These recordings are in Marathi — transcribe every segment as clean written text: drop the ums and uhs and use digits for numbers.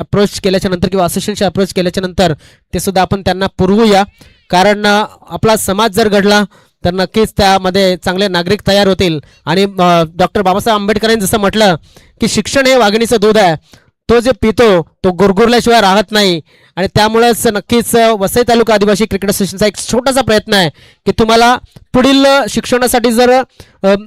अप्रोच केल्याच्या नंतर किंवा असोसिएशनशी अप्रोच केल्याच्या नंतर ते सुद्धा आपण त्यांना पुरवूया, कारण आपला समाज जर घडला तर नक्कीच त्यामध्ये चांगले नागरिक तयार होतील. आणि डॉक्टर बाबासाहेब आंबेडकरांनी जसं म्हटलं की शिक्षण हे वाघिणीचं दूध आहे, तो जे पितो तो गुरगुरल्याशिवाय राहत नाही. आणि त्यामुळेच नक्कीच वसई तालुका आदिवासी क्रिकेट असोसिएशनचा एक छोटासा प्रयत्न आहे की तुम्हाला पुढील शिक्षणासाठी जर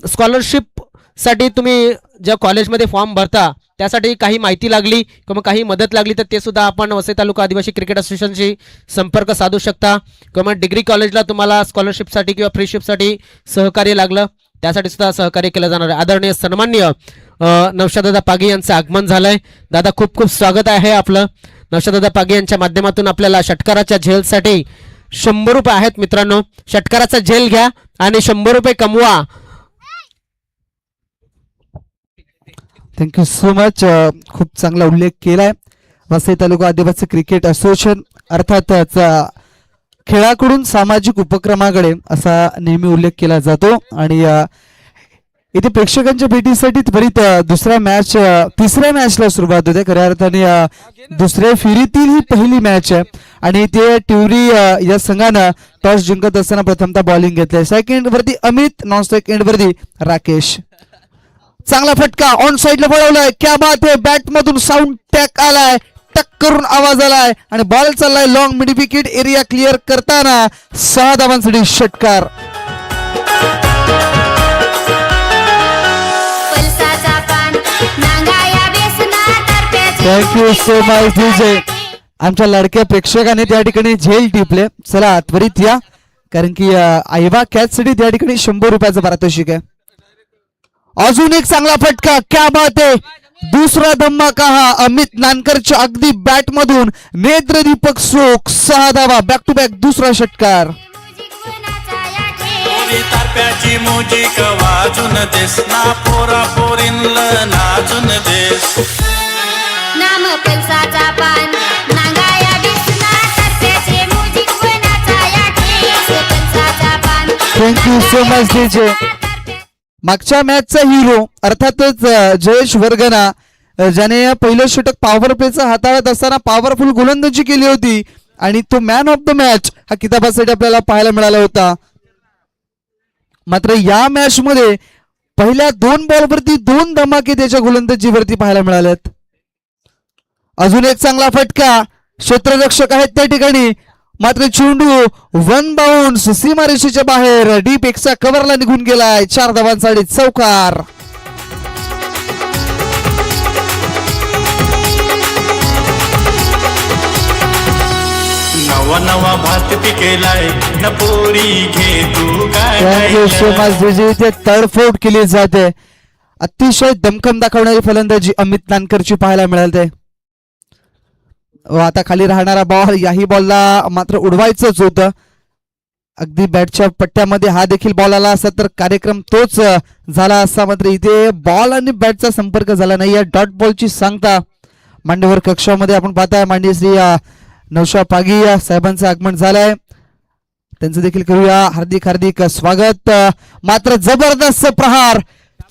स्कॉलरशिपसाठी तुम्ही ज्या कॉलेजमध्ये फॉर्म भरता त्यासाठी काही माहिती लागली किंवा काही मदत लागली तर ते सुद्धा आपण वसई तालुका आदिवासी क्रिकेट असोसिएशनशी संपर्क साधू शकता. किंवा डिग्री कॉलेजला तुम्हाला स्कॉलरशिपसाठी किंवा फ्रीशिपसाठी सहकार्य लागलं त्यासाठी सुद्धा सहकार्य केलं जाणार आहे. आदरणीय सन्माननीय नौशादादा पागी यांचं आगमन झालंय. दादा खूप खूप स्वागत आहे आपलं. नौशादादा पागी यांच्या माध्यमातून आपल्याला षटकाराच्या झेलसाठी 100 रुपये आहेत मित्रांनो. षटकाराचा झेल घ्या आणि 100 रुपये कमवा. Thank you so much. खूप चांगला उल्लेख केलाय. वसई तालुका आदिवासी क्रिकेट असोसिएशन अर्थातच खेळाकडून सामाजिक उपक्रमाकडे असा नेहमी उल्लेख केला जातो. आणि इथे प्रेक्षकांच्या भेटीसाठी त्वरित तिसऱ्या मॅचला सुरुवात होते. खऱ्या अर्थाने दुसऱ्या फेरीतील ही पहिली मॅच आहे आणि ते टिवरी या संघानं टॉस जिंकत असताना प्रथमतः बॉलिंग घेतले. सेकंड वरती अमित, नॉन सेकंड वरती राकेश. चांगला फटका ऑन साइडला पळवलाय. क्या बात आहे. बॅट मधून साऊंड टॅक आलाय, टक करून आवाज आलाय आणि बॉल चाललाय long. Mid wicket area clear करताना 6 धावांसाठी षटकार. Thank you so much DJ. आमच्या लाडक्या प्रेक्षकाने त्या ठिकाणी झेल टिपले. चला त्वरित या, कारण की आयवा कॅच साठी त्या ठिकाणी 100 रुपयाचं पारितोषिक आहे. अजून एक चांगला फटका. क्या बात आहे. दुसरा धमाका हा अमित नानकरच्या अगदी बॅट मधून. नेत्र दीपक सोक 6 धावा. बॅक टू बॅक दुसरा षटकार. तारप्याची मोजिक वाजून देस ना पोरा पोरींला नाचून देस. नाम पलसाचा पान नांगाया दिसना तारप्याची मोजिक वनाचा या ठेस पलसाचा पान. Thank you so much DJ. मागच्या मॅचचा हिरो अर्थातच जयेश वर्गना, ज्याने पहिलं षटक पॉवर प्लेचा हाताळत असताना पॉवरफुल गोलंदाजी केली होती आणि तो मॅन ऑफ द मॅच हा किताबासाठी आपल्याला पाहायला मिळाला होता. मात्र या मॅच मध्ये पहिल्या 2 बॉलवरती 2 धमाके त्याच्या गोलंदाजीवरती पाहायला मिळालेत. अजून एक चांगला फटका. क्षेत्ररक्षक आहेत त्या ठिकाणी, मात्र चेंडू 1 बाउन्स सीमारेषेच्या बाहेर डीप एक्सच्या कव्हरला निघून गेलाय. 4 धावांसाठी चौकार. नवा नवा भात पिकेलाय न पोरी घे तू काय. ते तडफोड केली जाते. अतिशय दमखम दाखवणारी फलंदाजी अमित नानकरची पाहायला मिळाली. आता खाली राहणारा बॉल, याही बॉलला मात्र उडवायचंच होतं. अगदी बॅटच्या पट्ट्यामध्ये हा देखील बॉल आला असता तर कार्यक्रम तोच झाला असता. मात्र इथे बॉल आणि बॅटचा संपर्क झाला नाही. या डॉट बॉलची सांगता मांडीवर कक्षामध्ये आपण पाहताय. मांडी श्री नौशा पागी साहेबांचं आगमन झालंय. त्यांचं देखील करूया हार्दिक हार्दिक स्वागत. मात्र जबरदस्त प्रहार.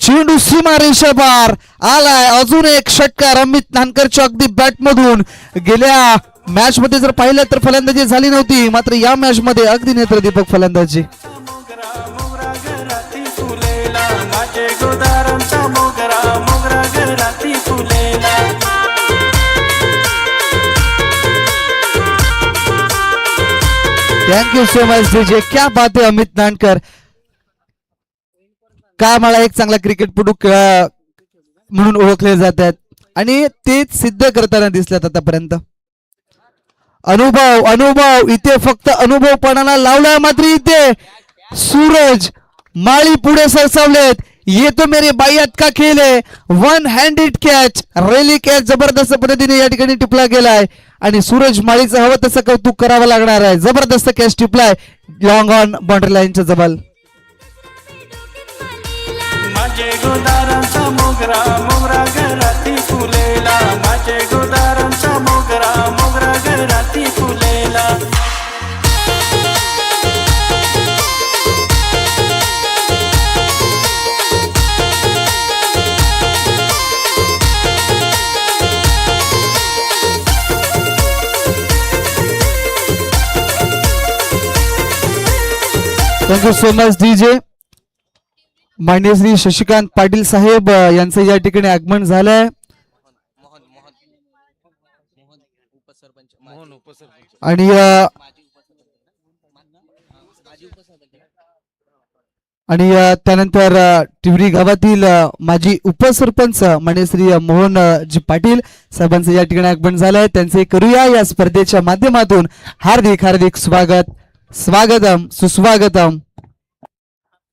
चेंडू सीमारेषा पार आलाय. अजून एक षटकार अमित नानकरच्या अगदी बॅट मधून. गेल्या मॅच मध्ये जर पाहिलं तर फलंदाजी झाली नव्हती, मात्र या मॅच मध्ये अगदी नेत्रदीपक फलंदाजी. Thank you so much DJ. क्या बात आहे अमित नानकर. का मला एक चांगला क्रिकेटपटू म्हणून ओळखले जातात आणि तेच सिद्ध करताना दिसल्यात आतापर्यंत. अनुभव इथे फक्त अनुभवपणाला लावलाय. मात्र इथे सूरज माळी पुढे सरसावलेत. ये तो मेरे बायात का खेळ आहे. 1 हँडेड कॅच, रेली कॅच जबरदस्त पद्धतीने या ठिकाणी टिपला गेलाय आणि सूरज माळीचं हवं तसं कौतुक करावं लागणार आहे. जबरदस्त कॅच टिपलाय लॉंग ऑन बाउंड्री लाईनच्या जवळ. माझे गोदारांचा मोगरा मोगरा घराती फुलेला. माझे गोदारांचा मोगरा मोगरा घराती फुलेला. Thank you so much DJ. मान्य श्री शशिकांत पाटील साहेब यांचं या ठिकाणी आगमन झालंय आणि त्यानंतर टिवरी गावातील माजी उपसरपंच मान्य श्री मोहन जी पाटील साहेबांचं या ठिकाणी आगमन झालंय. त्यांचे करूया या स्पर्धेच्या माध्यमातून हार्दिक हार्दिक स्वागत. स्वागतम सुस्वागतम.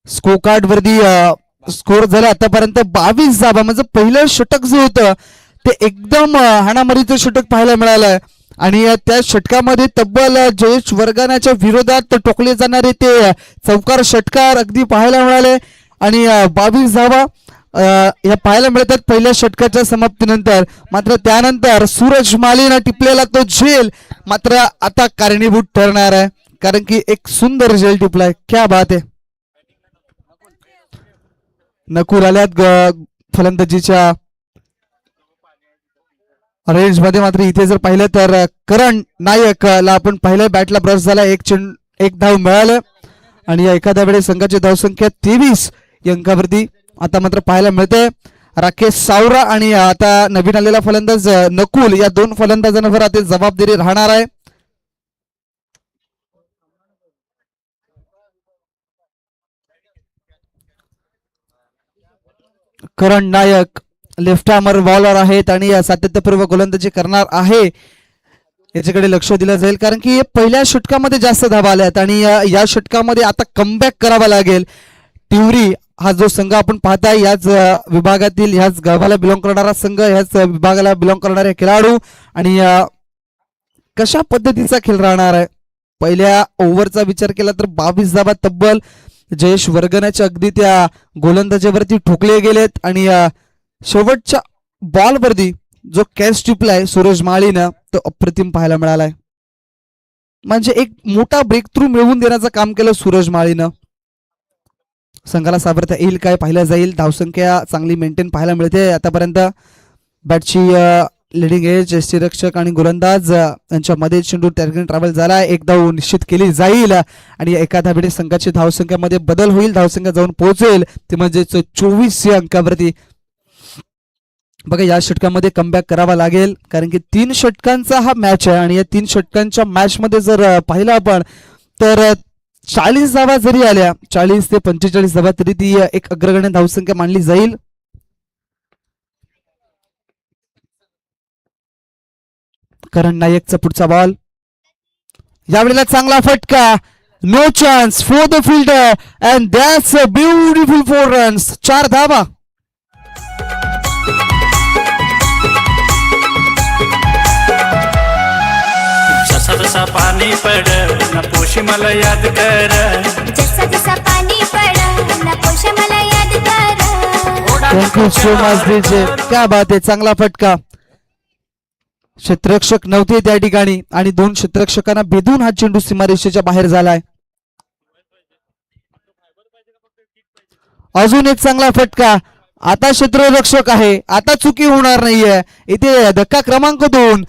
स्कोर कार्ड वरती स्कोर झाला आतापर्यंत 22 धावा. म्हणजे पहिलं षटक जे होतं ते एकदम हाणामारीचं षटक पाहायला मिळालंय आणि त्या षटकामध्ये तब्बल जयेश वर्गानाच्या विरोधात टोकले जाणारे ते चौकार षटकार अगदी पाहायला मिळाले आणि 22 धावा या पाहायला मिळतात पहिल्या षटकाच्या समाप्तीनंतर. मात्र त्यानंतर सूरज मालीनं टिपलेला तो झेल मात्र आता कारणीभूत ठरणार आहे कारण की एक सुंदर झेल टिपलाय. क्या बात आहे. नकुल आल्यात फलंदाजीच्या रेंज मध्ये. मात्र इथे जर पाहिलं तर करण नायकला आपण पहिल्या बॅटला ब्रश झाला. एक धाव मिळालं आणि या एखाद्या वेळेस संघाची धावसंख्या 23 या अंकावरती आता मात्र पाहायला मिळते. राकेश सावरा आणि आता नवीन आलेला फलंदाज नकुल या दोन फलंदाजांवर आता जबाबदारी राहणार आहे. करण नायक लेफ्ट आर्मर बॉलर आहेत आणि सातत्यपूर्व गोलंदाजी करणार आहे. याच्याकडे लक्ष दिलं जाईल कारण की पहिल्या षटकामध्ये जास्त धावा आल्यात आणि या षटकामध्ये आता कमबॅक करावा लागेल. टिवरी हा जो संघ आपण पाहताय याच विभागातील ह्याच गावाला बिलॉंग करणारा संघ, ह्याच विभागाला बिलॉंग करणारे खेळाडू आणि कशा पद्धतीचा खेळ राहणार आहे. पहिल्या ओव्हरचा विचार केला तर 22 धावा तब्बल जयेश वर्गनाच्या अगदी त्या गोलंदाजीवरती ठोकले गेलेत आणि शेवटच्या बॉलवरती जो कॅच टिपलाय सूरज माळीनं तो अप्रतिम पाहायला मिळालाय. म्हणजे एक मोठा ब्रेक थ्रू मिळवून देण्याचं काम केलं सूरज माळीनं. संघाला सावरता येईल काय पाहिलं जाईल. धावसंख्या चांगली मेंटेन पाहायला मिळते आतापर्यंत. बॅटची लिडिंग एज यष्टीरक्षक आणि गोलंदाज यांच्यामध्ये चेंडू टॅर्गेट ट्रॅव्हल झाला. एक धाव निश्चित केली जाईल आणि एका धावेने संघाची धावसंख्यामध्ये बदल होईल. धावसंख्या जाऊन पोहोचेल ते म्हणजे 24 या अंकावरती. बघा या षटकामध्ये कमबॅक करावा लागेल कारण की 3 षटकांचा हा मॅच आहे आणि या 3 षटकांच्या मॅच मध्ये जर पाहिलं आपण तर 40 धावा जरी आल्या 40 ते 45 धावा तरी ती एक अग्रगण्य धावसंख्या मानली जाईल. करण नायकचा पुढचा बॉल यावेळेला चांगला फटका. No chance for the fielder and that's a beautiful 4 runs. 4 धावा. जसा जसा पाणी पड न पोशी मला याद कर. जसा जसा पाणी पड ना पोष मला याद कर. Thank you so much DJ. क्या बात आहे. चांगला फटका. क्षेत्ररक्षक नव्हते त्या ठिकाणी आणि 2 क्षेत्ररक्षकांना भेदून हा चेंडू सीमारेषेच्या बाहेर झालाय. अजून एक चांगला फटका. आता क्षेत्ररक्षक आहे. आता चुकी होणार नाहीये. इथे धक्का क्रमांक 2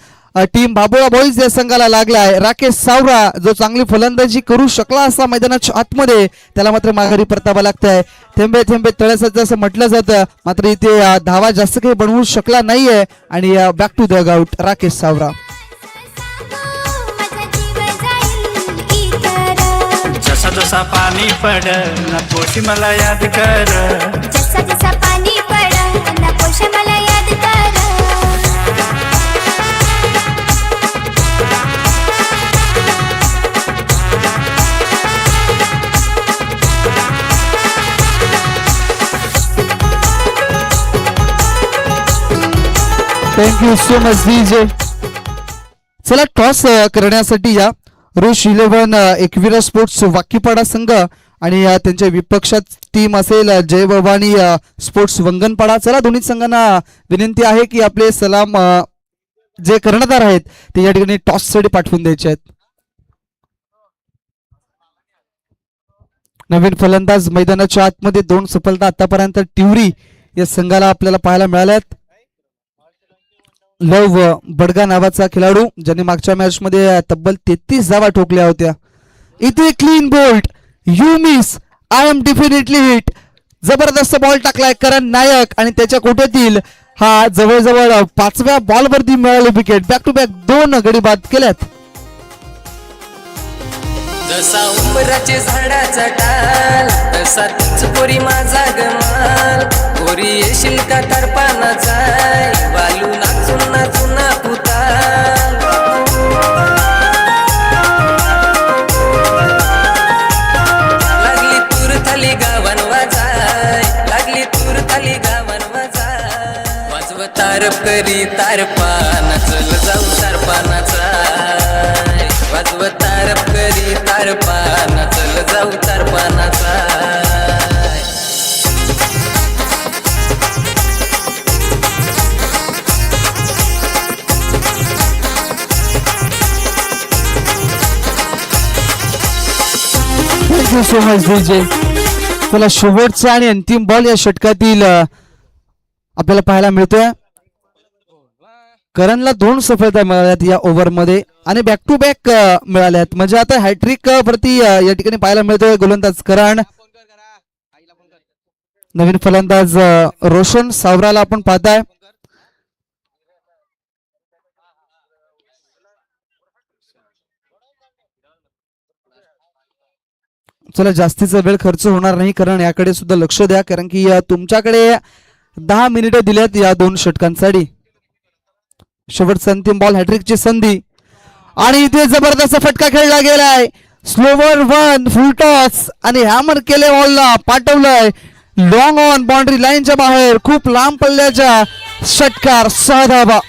टीम बाबुळा बॉईज या संघाला लागलाय. राकेश सावरा जो चांगली फलंदाजी करू शकला असता मैदानाच्या आतमध्ये त्याला मात्र माघारी परतावा लागतंय. थेंबे थेंबे तळेसाचे असं म्हटलं जातं. मात्र इथे धावा जास्त काही बनवू शकला नाहीये आणि back to the hut Rakesh Savra. जसा जसा पाणी पड न पोशी मला याद कर. जसा जसा पाणी पड ना पोष मला याद कर. Thank you so much DJ. चला टॉस करण्यासाठी या रुश 11 एकविरा स्पोर्ट्स वाकीपाडा संघ आणि त्यांच्या विपक्षात टीम असेल जय भवानी स्पोर्ट्स वंगनपाडा. चला दोन्ही संघांना विनंती आहे की आपले सलाम जे कर्णधार आहेत ते या ठिकाणी टॉस साठी पाठवून द्यायचे आहेत. नवीन फलंदाज मैदानाच्या आतमध्ये 2 सफलता आतापर्यंत टिवरी या संघाला आपल्याला पाहायला मिळाल्यात. लव बडगा नावाचा खेळाडू ज्याने मागच्या मॅच मध्ये तब्बल 33 धावा ठोकल्या होत्या. इथे clean bolt you miss, I am definitely hit. जबरदस्त बॉल टाकलाय करण नायक आणि त्याच्या कोट्यातील हा जवळजवळ 5व्या बॉलवरती मिळाली विकेट. बॅक टू बॅक 2 गडी बाद केल्यात. जसा उंबराचे झाडाचा टाल तसा तीच पोरी माझा गमाल. पोरी येशील का तर पानाचा बालू नाचून नाचून पुताल. लागली तूर थाली गावन वाजाय, लागली तूर थाली गावन वाजाय. वाजव तारप करी तारपाना चल जाऊ तारपानाचा. वाजव तारप करी तारपाना चल जाऊ तारपानाचा. थँक्यू सो मच विजय. चला शेवटचा आणि अंतिम बॉल या षटकातील आपल्याला पाहायला मिळतोय. करणला 2 सफलता मिळाल्यात या ओव्हरमध्ये आणि बॅक टू बॅक मिळाल्यात. म्हणजे आता हॅट्रिक प्रति या ठिकाणी पाहायला मिळतोय गोलंदाज करण. नवीन फलंदाज रोशन सावराला आपण पाहताय. चला जास्तीचा वेळ खर्च होणार नाही कारण याकडे सुद्धा लक्ष द्या कारण की तुमच्याकडे 10 मिनिटं दिल्यात या 2 षटकांसाठी. शेवटचा अंतिम बॉल हॅट्रिकची संधी आणि इथे जबरदस्त फटका खेळला गेलाय. स्लोवर 1 फुल टॉस आणि हॅमर केले बॉलला पाठवलंय लॉंग ऑन बाउंड्री लाईनच्या बाहेर. खूप लांब पल्ल्याच्या षटकार 6 धावा.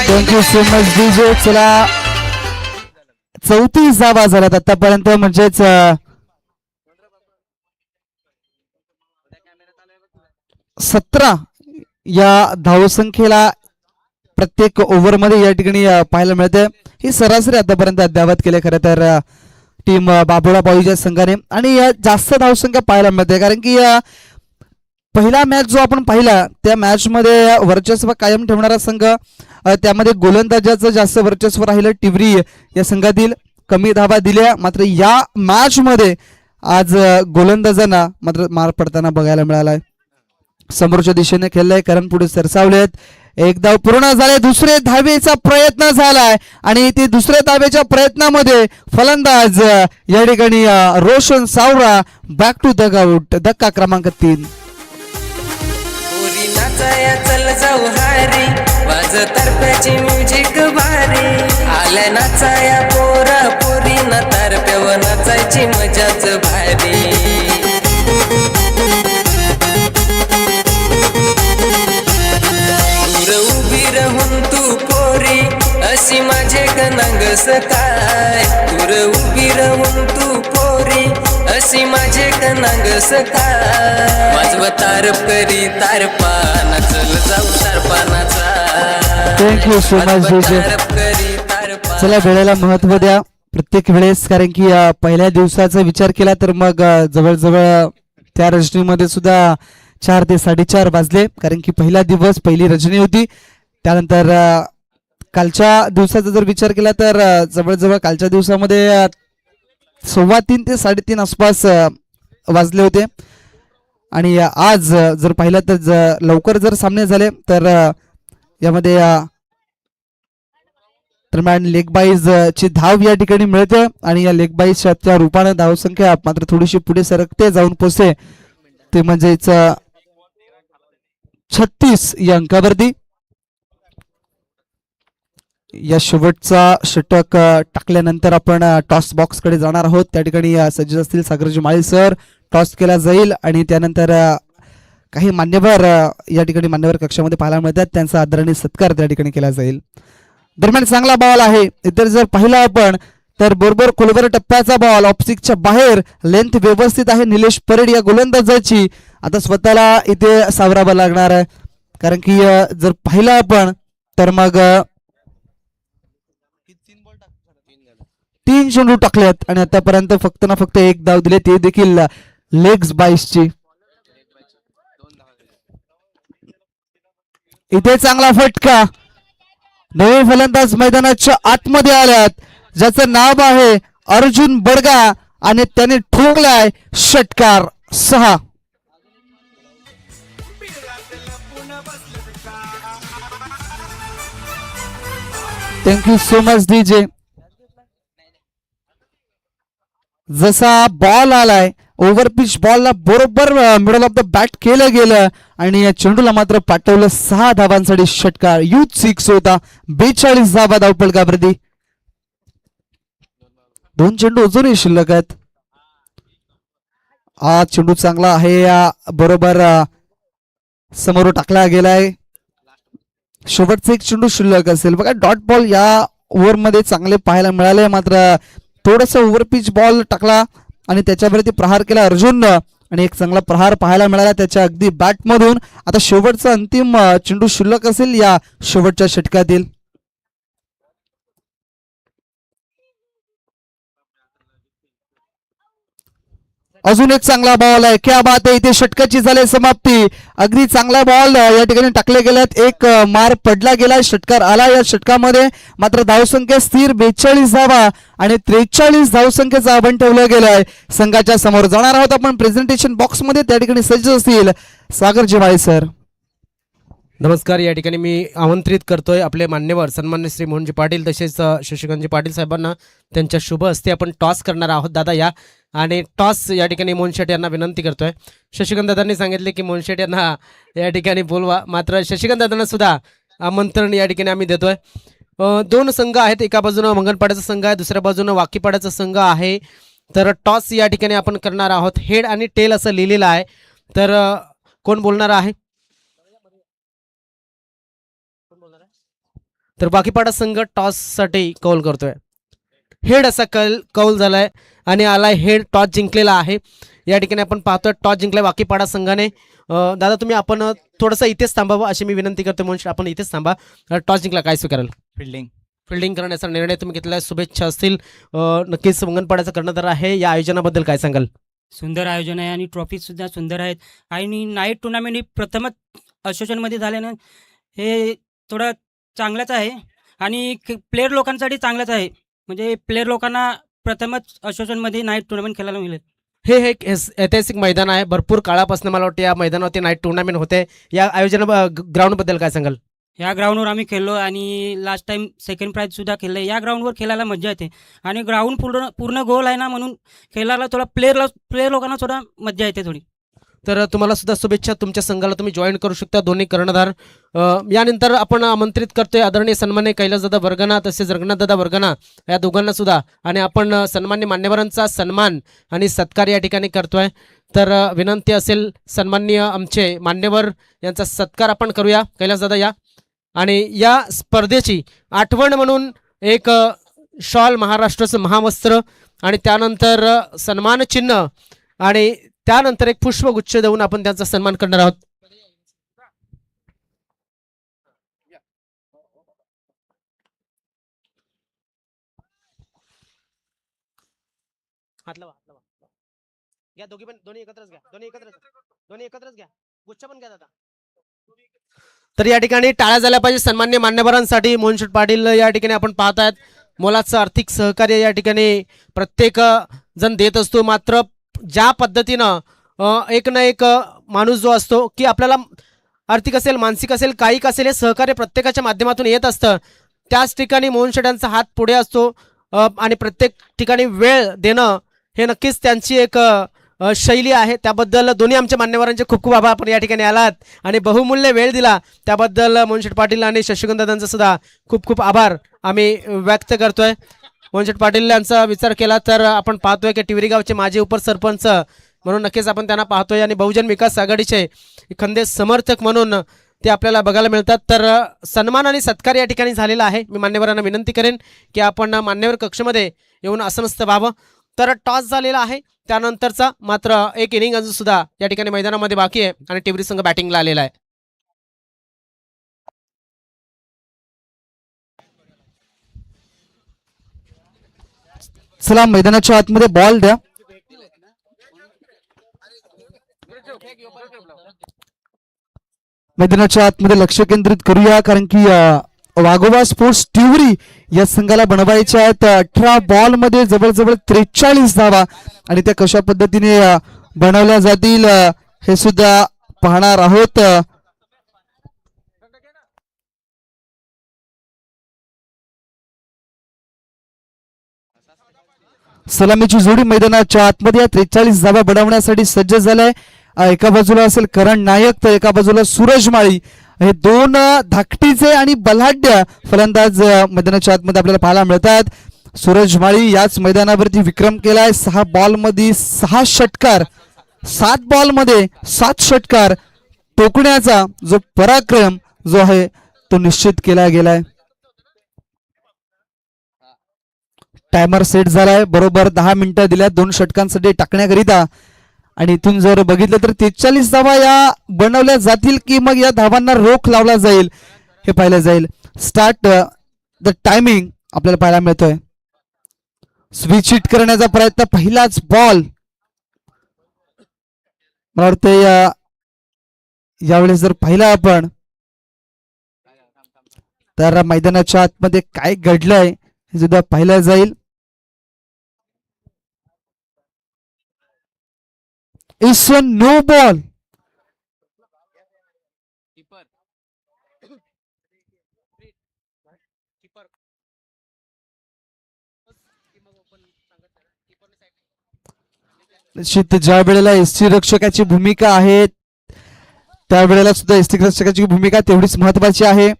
थँक्यू सो मच विजय. चला 34 धावा झाल्यात आतापर्यंत म्हणजेच 17 या धावसंख्येला प्रत्येक ओव्हरमध्ये या ठिकाणी पाहायला मिळते. ही सरासरी आतापर्यंत अद्यावत केले खरं तर टीम बाबुळा बॉईजच्या संघाने आणि जास्त धावसंख्या पाहायला मिळते कारण की पहिला मॅच जो आपण पाहिला त्या मॅच मध्ये वर्चस्व कायम ठेवणारा संघ त्यामध्ये गोलंदाजाचं जास्त वर्चस्व राहिलं. टिवरी या संघातील कमी धावा दिल्या. मात्र या मॅच मध्ये आज गोलंदाजांना मात्र मार पडताना बघायला मिळालाय. समोरच्या दिशेने खेळलाय कारण पुढे सरसावलेत. 1 धाव पूर्ण झाले. दुसरे धावेचा प्रयत्न झालाय आणि ते दुसऱ्या धावेच्या प्रयत्नामध्ये फलंदाज या ठिकाणी रोशन सावरा बॅक टू द आउट. धक्का क्रमांक 3. पोरी नाचाया चल जाऊ हारी वाज तारप्याची म्युझिक भारी. आल्या नाचाया पोरा पोरी ना तारप्यावर नाचायची मजाच भारी. दूर उभी राहून तू पोरी अशी माझे गणांगस काय. दूर उभी राहून तू पोरी अशी माझे गणांगस काय. वाजव तारप करी तारपाना चल जाऊ तारपानाचा. थँक्यू सो मच विजय. चला वेळेला महत्व द्या प्रत्येक वेळेस कारण की पहिल्या दिवसाचा विचार केला तर मग जवळजवळ त्या रजनीमध्ये सुद्धा 4 ते 4:30 वाजले कारण की पहिला दिवस पहिली रजनी होती. त्यानंतर कालच्या दिवसाचा जर विचार केला तर जवळजवळ कालच्या दिवसामध्ये 3:15 ते 3:30 आसपास वाजले होते आणि आज जर पाहिलं तर लवकर जर सामने झाले तर यामध्ये दरम्यान लेग बाईज ची धाव या ठिकाणी मिळते आणि या लेग बाईजच्या रूपाने धावसंख्या मात्र थोडीशी पुढे सरकते जाऊन पोचते ते म्हणजेच 36 या अंकावरती. या शेवटचा षटक टाकल्यानंतर आपण टॉस बॉक्स कडे जाणार आहोत. त्या ठिकाणी सज्ज असतील सागरजी माळी सर. टॉस केला जाईल आणि त्यानंतर काही मान्यवर या ठिकाणी मान्यवर कक्षामध्ये पाहायला मिळतात त्यांचा आदरणीय सत्कार त्या ठिकाणी केला जाईल. दरम्यान चांगला बॉल आहे. इतर जर पाहिलं आपण तर बरोबर खोलवर टप्प्याचा बॉल ऑप्सिकच्या बाहेर, लेंथ व्यवस्थित आहे निलेश परेड या गोलंदाजाची. आता स्वतःला इथे सावरावं लागणार आहे, कारण की जर पाहिलं आपण तर मग 3 चेंडू टाकलेत आणि आतापर्यंत फक्त ना फक्त एक धाव दिले, ते देखील लेग्स बाईसची. इथे चांगला फटका, नवीन फलंदाज मैदानाच्या आतमध्ये आल्यात, ज्याचं नाव आहे अर्जुन बडगा आणि त्याने ठोकलाय षटकार 6. Thank you so much DJ. जसा बॉल आलाय ओव्हर पिच बॉलला बरोबर मिडल ऑफ द बॅट केलं गेलं आणि या चेंडूला मात्र पाठवलं 6 धावांसाठी षटकार. युथ 6 होता, 42 धावा धावपळकावरती. 2 चेंडू अजूनही शिल्लक आहेत. हा चेंडू चांगला आहे, बरोबर समोर टाकला गेलाय. शेवटचा एक चेंडू शिल्लक असेल बघा. डॉट बॉल या ओव्हर मध्ये चांगले पाहायला मिळाले, मात्र थोडस ओव्हर पिच बॉल टाकला आणि त्याच्यावरती प्रहार केला अर्जुननं आणि एक चांगला प्रहार पाहायला मिळाला त्याच्या अगदी बॅट मधून. आता शेवटचा अंतिम चेंडू शिल्लक असेल या शेवटच्या षटकातील. अजून एक चांगला बॉल आहे, क्या बात आहे. इथे षटकाची झाली समाप्ती. अगदी चांगला बॉल या ठिकाणी टाकले गेल्यात, एक मार पडला गेला, षटकार आला. या षटकामध्ये मात्र धावसंख्या स्थिर 42 धावा आणि 43 धावसंख्येचं आव्हान ठेवलं गेलंय. संघाच्या समोर जाणार आहोत आपण प्रेझेंटेशन बॉक्स मध्ये, त्या ठिकाणी सज्ज असतील सागर जिवाळे सर. नमस्कार. या ठिकाणी मी आमंत्रित करतोय आपले मान्यवर सन्मान्य श्री मोहनजी पाटील तसेच शशिकांतजी पाटील साहेबांना. त्यांच्या शुभ हस्ते आपण टॉस करणार आहोत दादा या. आणि टॉस या ठिकाणी मोहन शेट यांना विनंती करतोय. शशिकांत दादांनी सांगितले की मोहन शेट यांना या ठिकाणी बोलवा, मात्र शशिकांत दादांना सुद्धा आमंत्रण या ठिकाणी आम्ही देतोय. 2 संघ आहेत, एका बाजूनं मंगनपाड्याचा संघ आहे, दुसऱ्या बाजूनं वाकीपाड्याचा संघ आहे. तर टॉस या ठिकाणी आपण करणार आहोत. हेड आणि टेल असं लिहिलेलं आहे. तर कोण बोलणार आहे? तर वाकीपाडा संघ टॉस साठी कौल करतोय. हेड असा कौल झालाय आणि आलाय हेड. टॉस जिंकलेला आहे. या ठिकाणी आपण पाहतोय टॉस जिंकलाय वाकीपाडा संघाने. दादा तुम्ही आपण थोडंसं इथेच थांबावं अशी मी विनंती करतो. म्हणून आपण इथेच थांबा. टॉस जिंकला काय स्वीकाराल? फिल्डिंग करण्याचा निर्णय तुम्ही घेतलाय, शुभेच्छा असतील. नक्कीच मंगनपाड्याचा कर्णधार आहे. या आयोजनाबद्दल काय सांगाल? सुंदर आयोजन आहे आणि ट्रॉफी सुद्धा सुंदर आहेत आणि नाईट टुर्नामेंट ही प्रथमच असोसिएशनमध्ये झाल्यानं हे थोडं चांगलंच आहे आणि प्लेयर लोकांसाठी चांगलंच आहे. म्हणजे प्लेयर लोकांना प्रथमच असोसिएशनमध्ये नाईट टुर्नामेंट खेळायला मिळेल. हे एक ऐतिहासिक मैदान आहे. भरपूर काळापासून मला वाटतं या मैदानावरती नाईट टुर्नामेंट होते. या ग्राउंडबद्दल काय सांगाल? या ग्राउंडवर आम्ही खेळलो आणि लास्ट टाइम सेकंड प्राइज सुद्धा खेळलं. या ग्राउंडवर खेळायला मजा येते आणि ग्राउंड पूर्ण गोल आहे ना, म्हणून खेळायला थोडा प्लेयर लोकांना थोडा मजा येते थोडी. तर तुम्हाला सुद्धा शुभेच्छा. तुमच्या संघाला तुम्ही जॉईन करू शकता, दोन्ही कर्णधार. यानंतर आपण आमंत्रित करतोय आदरणीय सन्मान्य कैलासदादा वर्गना तसेच रंगनाथदादा वर्गना या दोघांना सुद्धा. आणि आपण सन्मान्य मान्यवरांचा सन्मान आणि सत्कार या ठिकाणी करतोय. तर विनंती असेल सन्माननीय आमचे मान्यवर यांचा सत्कार आपण करूया. कैलासदादा या. आणि या स्पर्धेची आठवण म्हणून एक शॉल, महाराष्ट्राचं महावस्त्र आणि त्यानंतर सन्मान चिन्ह आणि त्यानंतर एक पुष्पगुच्छ देऊन आपण त्यांचा सन्मान करणार आहोत. घ्या दोघी पण, दोन्ही एकत्रच घ्या. गुच्छ पण घ्या दादा. तर या ठिकाणी टाळ्या झाल्या पाहिजे सन्मान्य मान्यवरांसाठी. मोहनशेठ पाटील या ठिकाणी आपण पाहतायत मोलाचं आर्थिक सहकार्य या ठिकाणी प्रत्येक जण देत असतो. मात्र ज्या पद्धतीनं एक ना एक माणूस जो असतो की आपल्याला आर्थिक असेल, मानसिक असेल, कायिक असेल, हे सहकार्य प्रत्येकाच्या माध्यमातून येत असतं. त्याच ठिकाणी मोहन शेटांचा हात पुढे असतो आणि प्रत्येक ठिकाणी वेळ देणं हे नक्कीच त्यांची एक शैली आहे. त्याबद्दल दोन्ही आमच्या मान्यवरांचे खूप खूप आभार. आपण या ठिकाणी आलात आणि बहुमूल्य वेळ दिला त्याबद्दल मोहनशेठ पाटील आणि शशिकांत दादांचा सुद्धा खूप खूप आभार आम्ही व्यक्त करतोय. मोहनशेठ पाटील यांचा विचार केला तर आपण पाहतोय की टिवरी गावचे माजी उपसरपंच म्हणून नक्कीच आपण त्यांना पाहतोय आणि बहुजन विकास आघाडीचे खंदे समर्थक म्हणून ते आपल्याला बघायला मिळतात. तर सन्मान आणि सत्कार या ठिकाणी झालेला आहे. मी मान्यवरांना विनंती करेन की आपण मान्यवर कक्षमध्ये येऊन असं नसतं व्हावं. तर टॉस झालेला आहे, त्यानंतरचा मात्र एक इनिंग अजून सुद्धा या ठिकाणी मैदानामध्ये बाकी आहे आणि टिवरी संघ बॅटिंगला आलेला आहे. चला मैदानाच्या आतमध्ये बॉल द्या. मैदानाच्या आतमध्ये लक्ष केंद्रित करूया, कारण की वाघोबा स्पोर्ट्स टिवरी या संघाला बनवायच्या आहेत 18 बॉल मध्ये जवळजवळ 43 धावा, आणि त्या कशा पद्धतीने बनवल्या जातील हे सुद्धा पाहणार आहोत. सलामीची जोडी मैदानाच्या आतमध्ये 43 धावा बनवण्यासाठी सज्ज झालाय. एका बाजूला असेल करण नायक तर एका बाजूला सूरज माळी. हे दोन धाकटीचे आणि बलाढ्य फलंदाज मैदानाच्या आतमध्ये आपल्याला पाहायला मिळतात. सूरज माळी याच मैदानावरती विक्रम केलाय. 6 बॉल मध्ये 6 षटकार, 7 बॉल मध्ये 7 षटकार टोकण्याचा जो पराक्रम जो आहे तो निश्चित केला गेलाय. टायमर सेट झालाय, बरोबर 10 मिनिटं दिल्या 2 षटकांसाठी टाकण्याकरिता, आणि इथून जर बघितलं तर 43 धावा या बनवल्या जातील की मग या धावांना रोख लावला जाईल हे पाहिलं जाईल. स्टार्ट द टायमिंग आपल्याला पाहायला मिळतोय. स्विच हिट करण्याचा प्रयत्न, पहिलाच बॉल. मला वाटतं यावेळेस जर पाहिला आपण तर मैदानाच्या आतमध्ये काय घडलंय हे सुद्धा पाहिलं जाईल. It's a no ball. निश्चित ज्या वेळेला एसटी रक्षकाची भूमिका आहे त्यावेळेला सुद्धा एसटी रक्षकाची भूमिका तेवढीच महत्वाची आहे.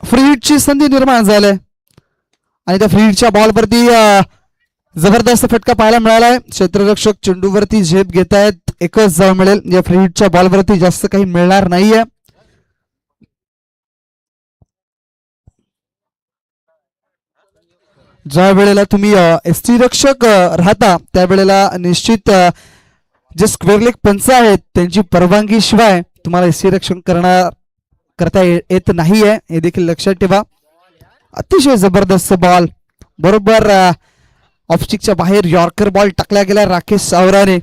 फ्री हिटची संधी निर्माण झाली आणि त्या फ्री हिटच्या बॉलवरती जबरदस्त फटका पाहायला मिळालाय. क्षेत्ररक्षक चेंडूवरती झेप घेत आहेत. एकच धाव मिळेल या फ्री हिटच्या बॉलवरती, जास्त काही मिळणार नाहीये. ज्या वेळेला तुम्ही एसटी रक्षक राहता त्यावेळेला निश्चित जे स्क्वेअर लेग पंच आहेत त्यांची परवानगी शिवाय तुम्हाला एसटी रक्षण करता येत नाहीये, हे देखील लक्षात ठेवा. अतिशय जबरदस्त बॉल, बरोबर ऑफस्टिकच्या बाहेर यॉर्कर बॉल टाकला गेला राकेश सावराने.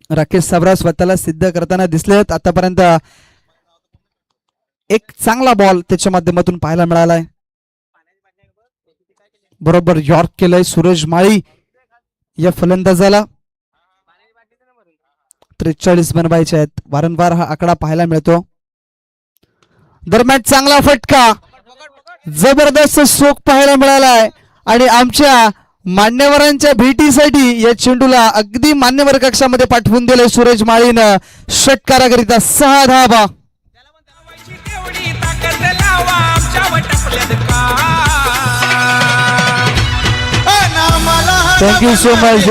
राकेश सावरा स्वतःला सिद्ध करताना दिसलेत आतापर्यंत. एक चांगला बॉल त्याच्या माध्यमातून पाहायला मिळालाय. बरोबर यॉर्क केलंय सूरज माळी या फलंदाजाला. 43 बनवायचे आहेत, वारंवार हा आकडा पाहायला मिळतो. दरम्यान चांगला फटका, जबरदस्त सोक पाहायला मिळालाय, आणि आमच्या मान्यवरांच्या भेटीसाठी या चेंडूला अगदी मान्यवर कक्षामध्ये पाठवून दिले सूरज माळीनं. षटकाराकरिता 6 धावा. Thank you so much.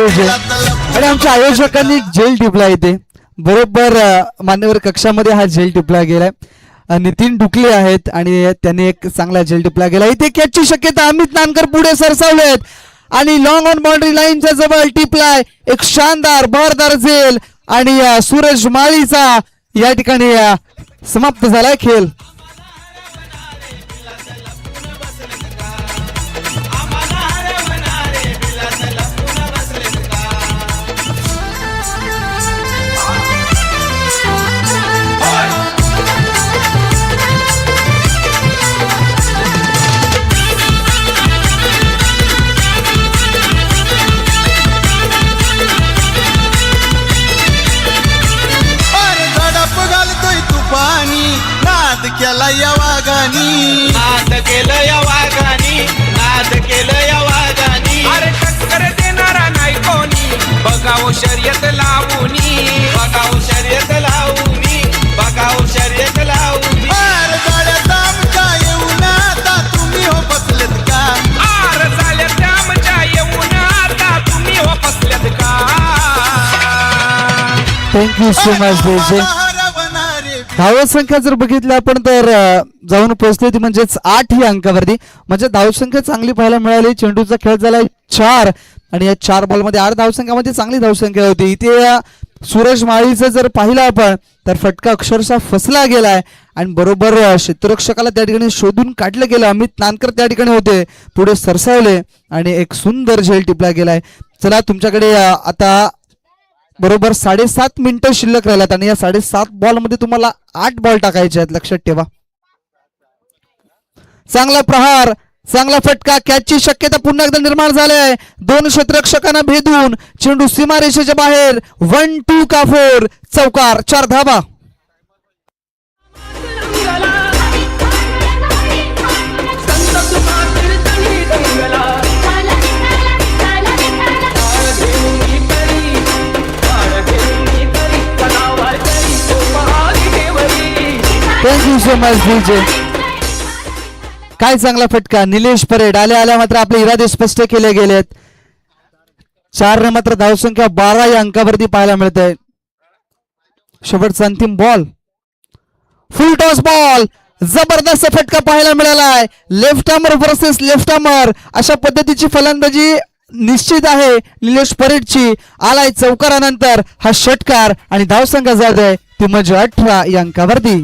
आणि आमच्या आयोजकांनी जेल टिपला इथे, बरोबर मान्यवर कक्षामध्ये हा जेल टिपला गेलाय. नितीन डुकले आहेत आणि त्याने एक चांगला जेल टिपला गेला. इथे कॅचची शक्यता, अमित नानकर पुढे सरसावलेत आणि लॉंग ऑन बाउंड्री लाईनच्या जवळ टिपलाय. एक शानदार भरदार झेल आणि सूरज माळीचा या ठिकाणी समाप्त झालाय खेळ. केला या वागानी, नाद केलं या वागानी, नाद केलं या वागानी. अरे टक्कर देणारा नाही कोणी, बघाव शर्यत लावूनी, बघाव शर्यत लावूनी, बघाव शर्यत लावूनी. आर झाल्यात आमच्या येऊन आता तुम्ही हो बसलेत का, आर झाल्यात आमच्या येऊन आता तुम्ही हो बसलेत का. Thank you so much. हरवणारे धावसंख्या जर बघितली आपण तर जाऊन पोहोचली ती म्हणजेच 8 ही अंकावरती. म्हणजे धावसंख्या चांगली पाहायला मिळाली. चेंडूचा खेळ झाला 4 आणि या 4 बॉलमध्ये 8 धावसंख्यामध्ये चांगली धावसंख्या होती. इथे सूरज माळीचं जर पाहिलं आपण तर फटका अक्षरशः फसला गेलाय आणि बरोबर क्षेत्ररक्षकाला त्या ठिकाणी शोधून काढलं गेलं. अमित नानकर त्या ठिकाणी होते, पुढे सरसावले आणि एक सुंदर झेल टिपला गेलाय. चला तुमच्याकडे आता बरोबर 7.5 मिनिटं शिल्लक राहिल्यात आणि या 7.5 बॉलमध्ये तुम्हाला 8 बॉल टाकायचे आहेत, लक्षात ठेवा. चांगला प्रहार, चांगला फटका, कॅचची शक्यता पुन्हा एकदा निर्माण झाली. 2 क्षेत्ररक्षकांना भेदून चेंडू सीमारेषेच्या बाहेर. 1-2 का 4 चौकार, 4 धावा. Thank you so much DJ. काय चांगला फटका. निलेश परेड आल्या मात्र आपले इरादे स्पष्ट केले गेलेत. 4 ने मात्र धावसंख्या 12 या अंकावरती पाहायला मिळते. शेवटचा अंतिम बॉल, फुल टॉस बॉल, जबरदस्त फटका पाहायला मिळालाय. Left armour versus left armour अशा पद्धतीची फलंदाजी निश्चित आहे निलेश परेडची. आलाय चौकारानंतर हा षटकार आणि धावसंख्या जाते ती म्हणजे 18 या अंकावरती.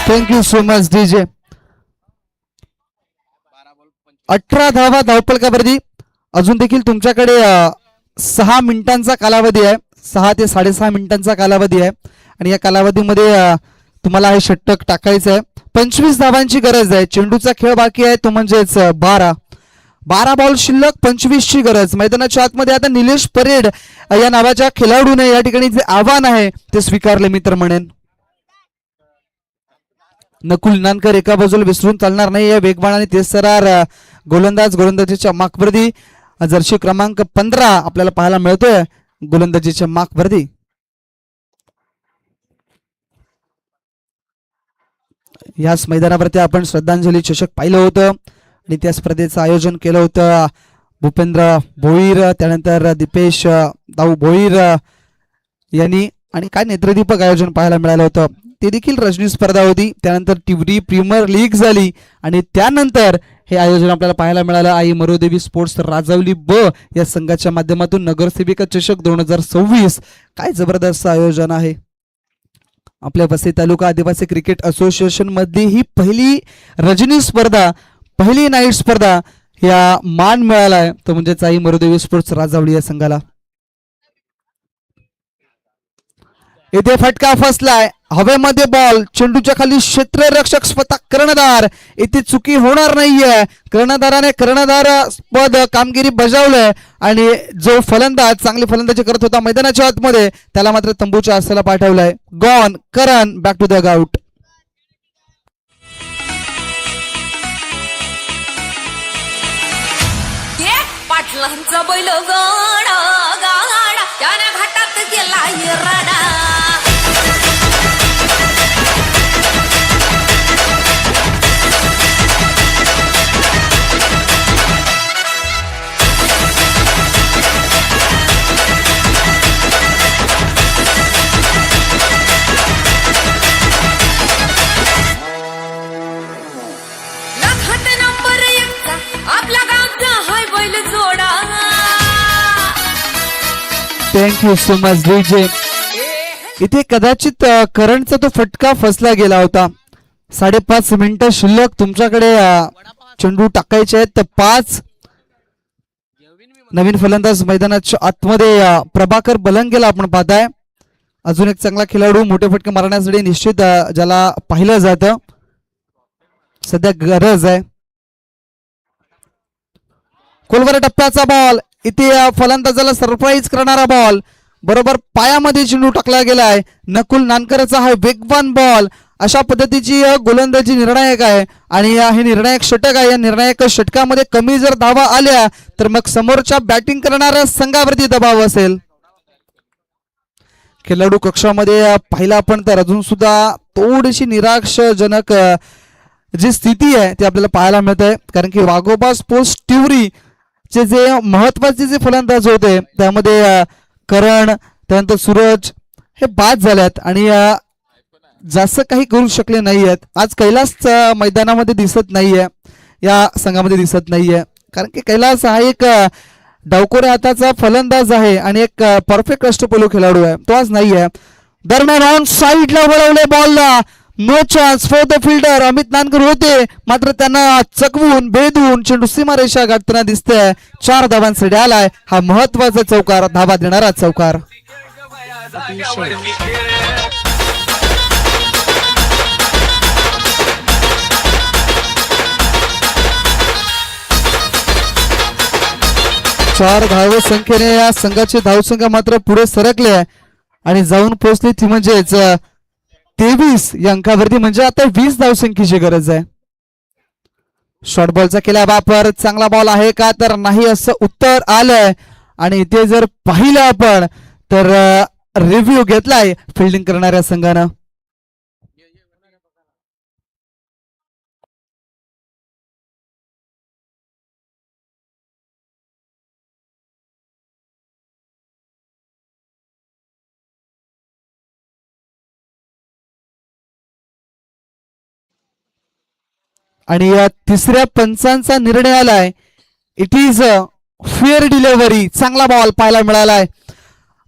Thank you so much DJ. 18 धावा धावपलकावरती. अजून देखील तुमच्याकडे 6 मिनिटांचा कालावधी आहे. 6 ते 6.5 मिनिटांचा कालावधी आहे आणि या कालावधीमध्ये तुम्हाला हे षटक टाकायचं आहे. 25 धावांची गरज आहे. चेंडूचा खेळ बाकी आहे तो म्हणजेच 12 बॉल शिल्लक, 25 ची गरज. मैदानाच्या आतमध्ये आता निलेश परेड या नावाच्या खेळाडूने या ठिकाणी जे आव्हान आहे ते स्वीकारले मी तर म्हणेन. नकुल नानकर एका बाजूला विसरून चालणार नाही. या वेगवान आणि तेजतर्रार गोलंदाजीच्या माकवर्दी जर्सी क्रमांक 15 आपल्याला पाहायला मिळतोय गोलंदाजीच्या माकवर्दी. याच मैदानावरती आपण श्रद्धांजली चषक पाहिलं होतं आणि त्या स्पर्धेचं आयोजन केलं होतं भूपेंद्र भोईर, त्यानंतर दीपेश दाऊ भोईर यांनी. आणि काय नेत्रदीपक आयोजन पाहायला मिळालं होतं. ते देखील रजनी स्पर्धा होती. त्यानंतर टिवरी प्रीमियर लीग झाली आणि त्यानंतर हे आयोजन आपल्याला पाहायला मिळालं आई मरोदेवी स्पोर्ट्स राजवली ब या संघाच्या माध्यमातून नगरसेविका चषक 2026. काय जबरदस्त आयोजन आहे. आपल्या वसई तालुका आदिवासी क्रिकेट असोसिएशन मध्ये ही पहिली रजनी स्पर्धा, पहिली नाईट स्पर्धा या मान मिळालाय तो म्हणजे आई मरोदेवी स्पोर्ट्स राजवली या संघाला. इथे फटका फसलाय, हवेमध्ये बॉल, चेंडूच्या खाली क्षेत्ररक्षक स्वतः कर्णधार. इथे चुकी होणार नाहीये. कर्णधाराने कर्णधार पद कामगिरी बजावलंय आणि जो फलंदाज चांगली फलंदाजी करत होता मैदानाच्या आतमध्ये त्याला मात्र तंबूच्या आसला पाठवलाय. Gone Karan back to the hut. पाटलांचा बैल गाडा गाडा त्याने घाटात गेला राडा. नंबर 1 आपला गावचा हाय बैल जोडा. Thank you so much DJ. इथे कदाचित करंटचा तो फटका फसला गेला होता. 5.5 मिनिटं शिल्लक तुमच्याकडे चेंडू टाकायचे आहेत. तर 5 नवीन फलंदाज मैदानाच्या आतमध्ये प्रभाकर बलंगेला आपण पाहताय. अजून एक चांगला खेळाडू मोठे फटके मारण्यासाठी निश्चित ज्याला पाहिलं जातं. सध्या गरज आहे. खोलवर टप्प्याचा बॉल, इथे फलंदाजाला सरप्राईज करणारा बॉल, बरोबर पायामध्ये चेंडू टाकला गेलाय. नकुल नानकरचा हा वेगवान बॉल, अशा पद्धतीची गोलंदाजी निर्णायक आहे आणि हे निर्णायक षटक आहे. या निर्णायक षटकामध्ये कमी जर धावा आल्या तर मग समोरच्या बॅटिंग करणाऱ्या संघावरती दबाव असेल. खेळाडू कक्षामध्ये पाहिला आपण तर अजून सुद्धा थोडीशी निराशाजनक जी स्थिती आहे ती आपल्याला पाहायला मिळत आहे. कारण की वाघोबा स्पोर्ट्स टिवरी चे जे महत्वाचे जे फलंदाज होते त्यामध्ये करण, त्यानंतर सूरज हे बाद झाल्यात आणि जास्त काही करू शकले नाही आहेत. आज कैलास मैदानामध्ये दिसत नाहीये, या संघामध्ये दिसत नाहीये. कारण की कैलास हा एक डावकोऱ्या हाताचा फलंदाज आहे आणि एक परफेक्ट अष्टपैलू खेळाडू आहे, तो आज नाहीये. दरम्यान ऑन साईडला वळवले बॉलला, no chance for the fielder. Amit Nankar होते मात्र त्यांना चकवून भेदून चेंडू सीमारेषा गाठताना दिसतंय. 4 धावांसाठी आलाय हा महत्वाचा चौकार, धावा देणारा चौकार. चार धाव संख्येने या संघाची धावसंख्या मात्र पुढे सरकले आहे आणि जाऊन पोहोचली ती म्हणजेच 23 या अंकावरती. म्हणजे आता 20 धावसंख्येची गरज आहे. शॉर्ट बॉलचा केला वापर, चांगला बॉल आहे का तर नाही असं उत्तर आलंय. आणि इथे जर पाहिलं आपण तर रिव्ह्यू घेतलाय फिल्डिंग करणाऱ्या संघानं. आणि या तिसऱ्या पंचांचा निर्णय आलाय. It is fair delivery. चांगला बॉल पाहायला मिळालाय,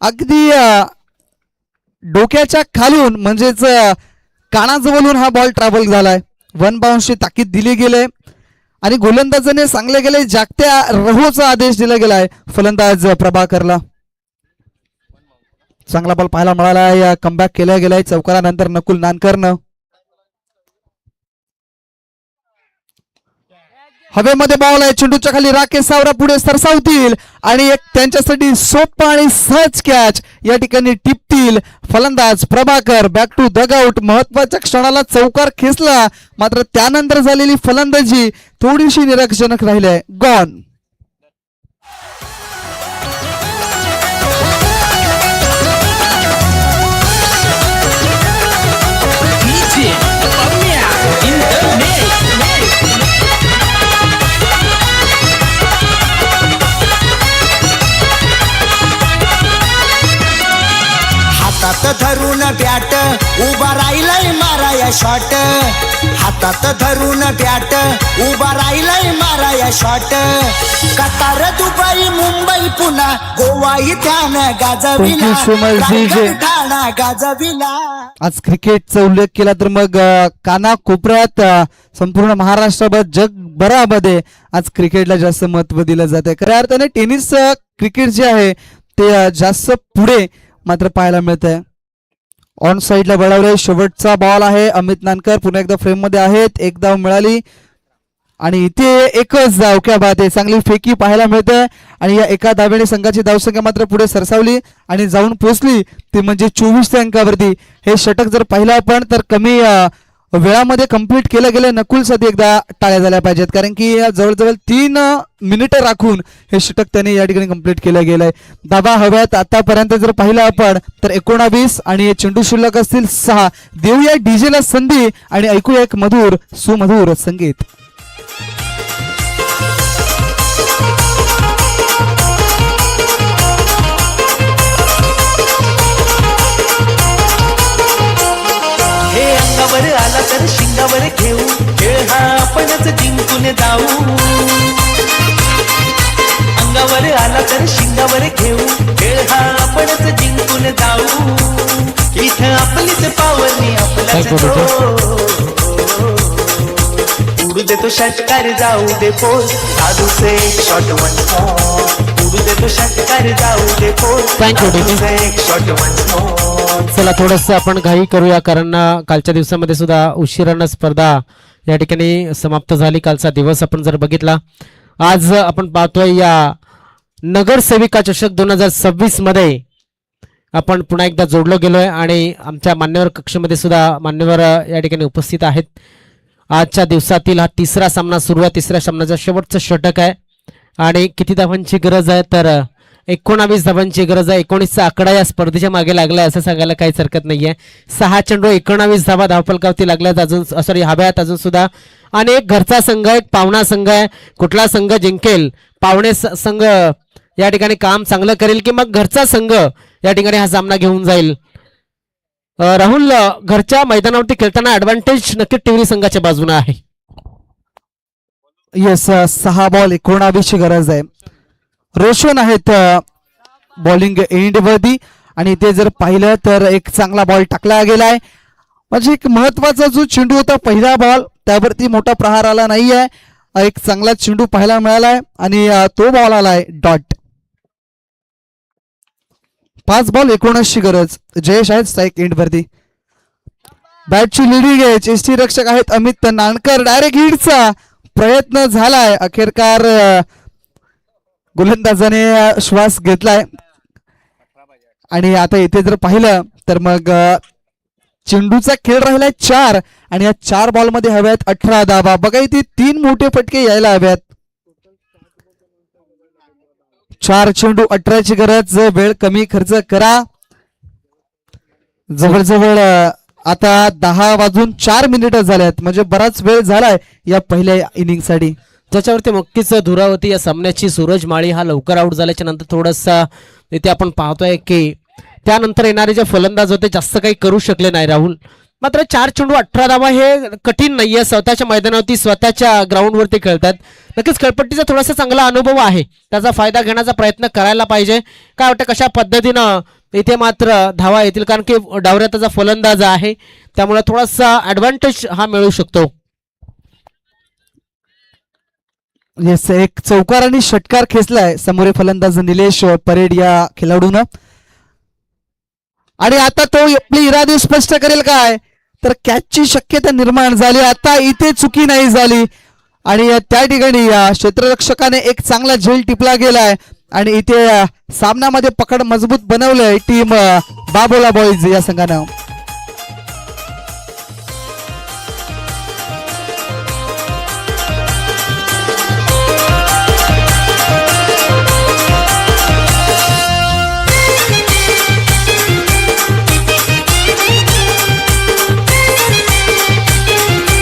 अगदी डोक्याच्या खालून म्हणजेच कानाजवळून हा बॉल ट्रॅव्हल झालाय. 1 बाउन्सची ताकीद दिली गेले आणि गोलंदाजाने सांगले गेले जागत्या रहोचा आदेश दिला गेलाय फलंदाज प्रभाकरला. चांगला बॉल पाहायला मिळालाय, कमबॅक केला गेलाय चौकारानंतर नकुल नानकरनं. हवेमध्ये बॉल आहे, चेंडूच्या खाली राकेश सावरा पुढे सरसावतील आणि एक त्यांच्यासाठी सोपा आणि सहज कॅच या ठिकाणी टिपतील फलंदाज प्रभाकर. Back to dugout. महत्वाच्या क्षणाला चौकार खेचला मात्र त्यानंतर झालेली फलंदाजी थोडीशी निराशाजनक राहिली आहे. गॉन. हातात धरून बॅट उभा राहिलाय माराया शॉट. हातात धरून बॅट उभा राहिलाय माराया शॉट. कतार, दुबई, मुंबई, पुन्हा, गोवा इथ्यानं गाजविला, ठाणा गाजविला. आज क्रिकेटचा उल्लेख केला तर मग कानाकोपऱ्यात संपूर्ण महाराष्ट्राभर जगभरामध्ये आज क्रिकेटला जास्त महत्व दिलं जाते. खऱ्या अर्थाने टेनिस क्रिकेट जे आहे ते जास्त पुढे मात्र पाहायला मिळत आहे. ऑन साईडला वळवले, शेवटचा बॉल आहे. अमित नानकर पुन्हा एकदा फ्रेम मध्ये आहेत. 1 धाव मिळाली आणि इथे एकच धाव. क्या बात आहे, चांगली फेकी पाहायला मिळते आणि या एका धावेने संघाची धावसंख्या मात्र पुढे सरसावली आणि जाऊन पोहोचली ती म्हणजे 24 अंकावरती. हे षटक जर पाहिलं आपण तर कमी वेळामध्ये कंप्लीट केलं गेलं. नकुलसाठी एकदा टाळ्या झाल्या पाहिजेत कारण की जवळजवळ 3 मिनिटं राखून हे षटक त्याने या ठिकाणी कंप्लीट केलं गेलंय. धावा हव्यात आतापर्यंत जर पाहिलं आपण तर 19 आणि चेंडू शिल्लक असतील 6. देऊया डीजेला संधी आणि ऐकूया एक मधुर सुमधुर संगीत. आला तर शिंगावर घेऊ, खेळ हा आपणच जिंकून जाऊ. अंगावर आला तर शिंगावर घेऊ, खेळ हा आपणच जिंकून जाऊ. इथं आपलीच पावरणी आपल्याच उडू देतो षटकार जाऊ दे पोर, साधूचे शॉट वन उडू देतो षटकार जाऊ दे पोर, साधूचे शॉट वन. चला थोडंसं आपण घाई करूया कारण कालच्या दिवसामध्ये सुद्धा उशिरानं स्पर्धा या ठिकाणी समाप्त झाली. कालचा दिवस आपण जर बघितला, आज आपण पाहतोय या नगरसेविका चषक 2026 मध्ये आपण पुन्हा एकदा जोडलो गेलोय आणि आमच्या मान्यवर कक्षेमध्ये सुद्धा मान्यवर या ठिकाणी उपस्थित आहेत. आजच्या दिवसातील हा तिसरा सामना सुरू आहे. तिसऱ्या सामन्याचा शेवटचं षटक आहे आणि किती धावांची गरज आहे तर 19 धावांची गरज आहे. 19चा आकडा या स्पर्धेच्या मागे लागलाय असं सांगायला काहीच हरकत नाहीये. 6 चेंडू 19 धावा धावफलकावरती लागल्यात अजून, सॉरी हव्यात अजून सुद्धा. आणि एक घरचा संघ आहे, एक पाहुणा संघ आहे. कुठला संघ जिंकेल, पाहुणे संघ या ठिकाणी काम चांगलं करेल की मग घरचा संघ या ठिकाणी हा सामना घेऊन जाईल. राहुल, घरच्या मैदानावरती खेळताना ऍडव्हान्टेज नक्की टिवरी संघाच्या बाजूने आहे. येस, 6 बॉल 19 ची गरज आहे. रोशन आहेत बॉलिंग एंड वरती आणि ते जर पाहिलं तर एक चांगला बॉल टाकला गेलाय. म्हणजे एक महत्वाचा जो चेंडू होता पहिला बॉल, त्यावरती मोठा प्रहार आला नाहीये. एक चांगला चेंडू पाहायला मिळालाय आणि तो बॉल आलाय डॉट. 5 बॉल 19 ची गरज. जयेश आहेत स्ट्राईक एंड वरती. बॅटची लिडिंग आहे. चेष्टी रक्षक आहेत अमित नानकर. डायरेक्ट हिटचा प्रयत्न झालाय. अखेरकार गोलंदाजाने श्वास घेतलाय आणि आता इथे जर पाहिलं तर मग चेंडूचा खेळ राहिलाय 4 आणि या 4 बॉल मध्ये हव्यात 18 धावा. बघा इथे 3 मोठे फटके यायला हव्यात. 4 चेंडू 18 ची गरज. वेळ कमी खर्च करा. जवळजवळ आता 10:04 झाल्यात, म्हणजे बराच वेळ झालाय या पहिल्या इनिंग साठी. ज्याच्यावरती नक्कीच धुरावती या सामन्याची. सूरज माळी हा लवकर आउट झाल्याच्या नंतर थोडासा इथे आपण पाहतोय की त्यानंतर येणारे जे फलंदाज होते जास्त काही करू शकले नाही राहुल. मात्र 4 चेंडू 18 धावा हे कठीण नाहीये. स्वतःच्या मैदानावरती स्वतःच्या ग्राउंडवरती खेळतात. नक्कीच खेळपट्टीचा थोडासा चांगला अनुभव आहे, त्याचा फायदा घेण्याचा प्रयत्न करायला पाहिजे. काय वाटतं कशा पद्धतीनं इथे मात्र धावा येतील, कारण की डावऱ्याचा फलंदाज आहे त्यामुळे थोडासा ऍडव्हान्टेज हा मिळू शकतो. येस, एक चौकार आणि षटकार खेचलाय समोर फलंदाज निलेश परेड या खेळाडून. आणि आता तो आपली इरादे स्पष्ट करेल काय, तर कॅचची शक्यता निर्माण झाली. आता इथे चुकी नाही झाली आणि त्या ठिकाणी क्षेत्ररक्षकाने एक चांगला झेल टिपला गेलाय आणि इथे सामन्यामध्ये पकड मजबूत बनवलंय टीम बाबोला बॉईज या संघानं.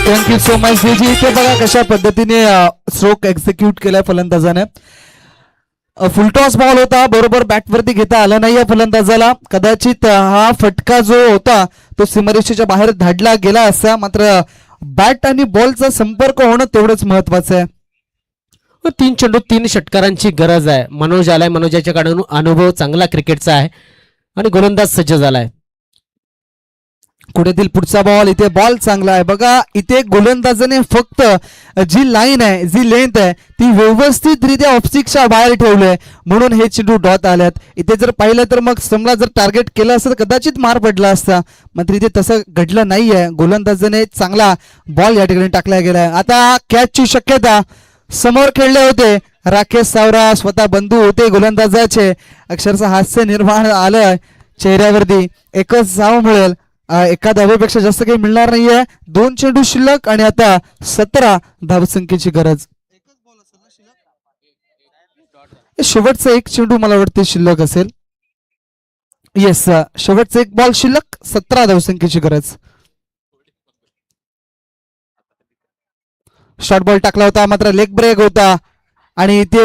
थँक्यू सो मच जी. इथे बघा कशा पद्धतीने स्ट्रोक एक्झिक्यूट केलाय फलंदाजाने. फुलटॉस बॉल होता, बरोबर बॅटवरती घेता आला नाही या फलंदाजाला. कदाचित हा फटका जो होता तो सीमारेषेच्या बाहेर धाडला गेला असता, मात्र बॅट आणि बॉलचा संपर्क होणं तेवढंच महत्वाचं आहे. 3 चेंडू 3 षटकारांची गरज आहे. मनोज आलाय, मनोजाच्याकडून अनुभव चांगला क्रिकेटचा आहे आणि गोलंदाज सज्ज झालाय. कुठेतील पुढचा बॉल. इथे बॉल चांगला आहे. बघा इथे गोलंदाजाने फक्त जी लाईन आहे, जी लेंथ आहे ती व्यवस्थितरित्या ऑफस्टिकच्या बाहेर ठेवलंय, म्हणून हे चेंडू डॉट आल्यात. इथे जर पाहिलं तर मग समजा जर टार्गेट केलं असतं तर कदाचित मार पडला असता, मात्र इथे तसं घडलं नाहीये. गोलंदाजाने चांगला बॉल या ठिकाणी टाकला गेलाय. आता कॅचची शक्यता. समोर खेळले होते राकेश सावरा, स्वतः बंधू होते गोलंदाजाचे. अक्षरशः हास्य निर्माण आलं चेहऱ्यावरती. एकच धाव मिळेल, एका धावेपेक्षा जास्त काही मिळणार नाहीये. 2 चेंडू शिल्लक आणि आता 17 धावसंख्येची गरज. शेवटचा 1 चेंडू मला वाटते शिल्लक असेल. येस, शेवटचा 1 बॉल शिल्लक, 17 धावसंख्येची गरज. शॉर्ट बॉल टाकला होता, मात्र लेग ब्रेक होता आणि ते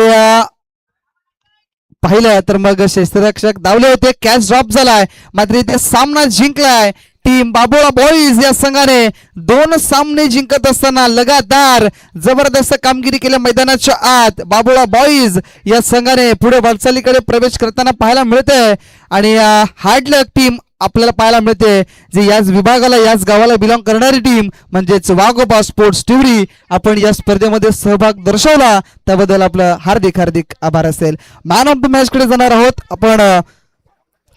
पाहिलं तर मग क्षेत्ररक्षक धावले होते. कॅच ड्रॉप झालाय, मात्र इथे सामना जिंकलाय टीम बाबोळा बॉईज या संघाने. 2 सामने जिंकत असताना लगातार जबरदस्त कामगिरी केल्या मैदानाच्या आत. बाबोळा बॉईज या संघाने पुढे वाटचालीकडे प्रवेश करताना पाहायला मिळतंय आणि हार्ड लक टीम आपल्याला पाहायला मिळते, जी याच विभागाला, याच गावाला बिलॉंग करणारी टीम म्हणजेच वाघोबा स्पोर्ट्स टिवरी. आपण या स्पर्धेमध्ये सहभाग दर्शवला त्याबद्दल आपलं हार्दिक हार्दिक आभार असेल. मॅन ऑफ द मॅच कडे जाणार आहोत आपण.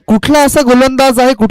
कुठला असा गोलंदाज आहे, कुठला